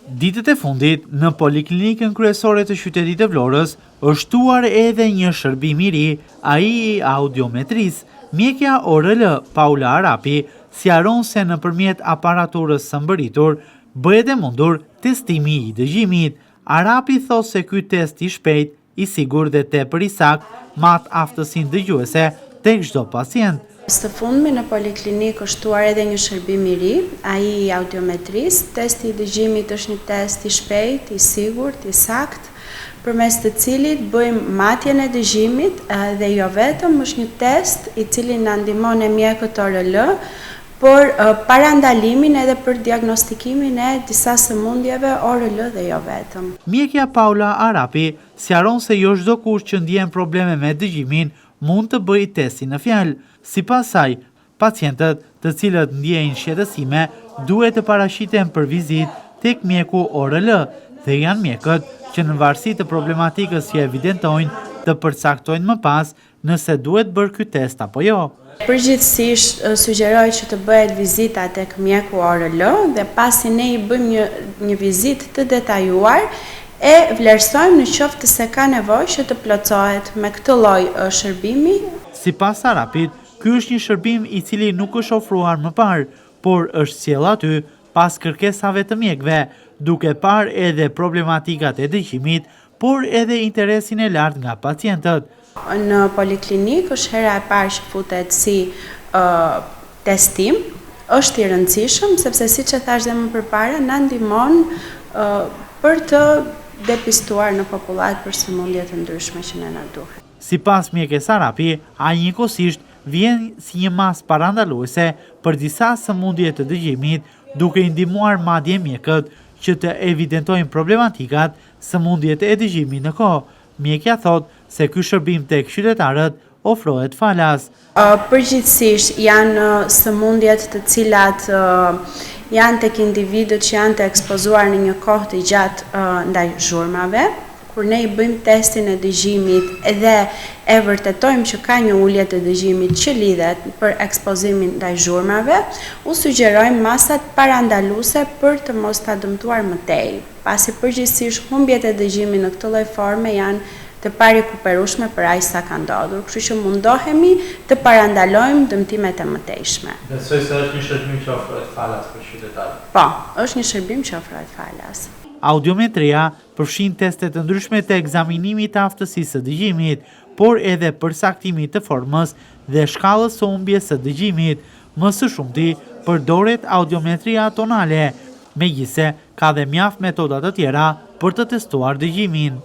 Ditët e fundit, në Poliklinikën Kryesore të qytetit të Vlorës, është shtuar edhe një shërbim i ri, ai i audiometrisë. Mjekja ORL Paula Arapi sqaron se nëpërmjet aparaturës së mbëritur bëhet e mundur testimi i dëgjimit. Arapi thos se ky test i shpejt, i sigurt dhe tepër i saktë mat aftësinë dëgjuese tek çdo pacient. Së fundmi në Poliklinikë është shtuar edhe një shërbim i ri, ai i audiometrisë. Testi i dëgjimit është një test i shpejt, i sigurt, i saktë, përmes të cilit bëjmë matjen e dëgjimit dhe jo vetëm është një test i cili na ndihmon e mjekët ORL, por parandalimin edhe për diagnostikimin e disa sëmundjeve ORL dhe jo vetëm. Mjekja Paula Arapi sqaron se jo çdo kush që ndjen probleme me dëgjimin mund të bëjë testin në fjalë. Sipas saj, pacientët të cilët ndjejnë shqetësime duhet të paraqiten për vizitë tek mjeku ORL dhe janë mjekët që në varësi të problematikës që evidentojnë të përcaktojnë më pas nëse duhet bërë ky test apo jo. Përgjithsisht sugjeroj që të bëhet vizita tek mjeku ORL dhe pasi ne i bëjmë një vizitë të detajuar e vlerësojmë në qoftë se ka nevojë që të plotësohet me këtë lloj shërbimi. Sipas Arapit, ky është një shërbim i cili nuk është ofruar më parë, por është sjell aty pas kërkesave të mjekëve, duke parë edhe problematikat e dëgjimit, por edhe interesin e lartë nga pacientët. Në Poliklinikë është hera e parë që futet si testim, është i rëndësishëm sepse siç e thash dhe më përpara, na ndihmon për të depistuar në popullat për sëmundje të ndryshme që ne na duhet. Sipas mjekes Arapi, ai njëkohësisht vjen si një masë parandaluese për disa sëmundje të dëgjimit, duke i ndihmuar madje mjekët që të evidentojnë problematikat sëmundjet e dëgjimit në kohë. Mjekja thot se ky shërbim tek qytetarët ofrohet falas. Përgjithsisht janë sëmundjet të cilat janë tek individët që janë të ekspozuar në një kohë të gjatë ndaj zhurmave. Kur ne i bëjmë testin e dëgjimit dhe e vërtetojmë që ka një ulje të dëgjimit që lidhet për ekspozimin ndaj zhurmave, u sugjerojmë masat parandaluese për të mos ta dëmtuar më tej, pasi përgjithsisht humbjet e dëgjimit në këtë lloj forme janë të parikuperueshme për aq sa ka ndodhur, kështu që mundohemi të parandalojmë dëmtimet e mëtejshme. Besoj se është një shërbim që ofrohet falas për qytetarët. Po, është një shërbim që ofrohet falas. Audiometria përfshin teste të ndryshme të ekzaminimit të aftësisë së dëgjimit, por edhe përcaktimit të formës dhe shkallës së humbjes së dëgjimit. Më së shumti përdoret audiometria tonale, megjithse ka dhe mjaft metoda të tjera për të testuar dëgjimin.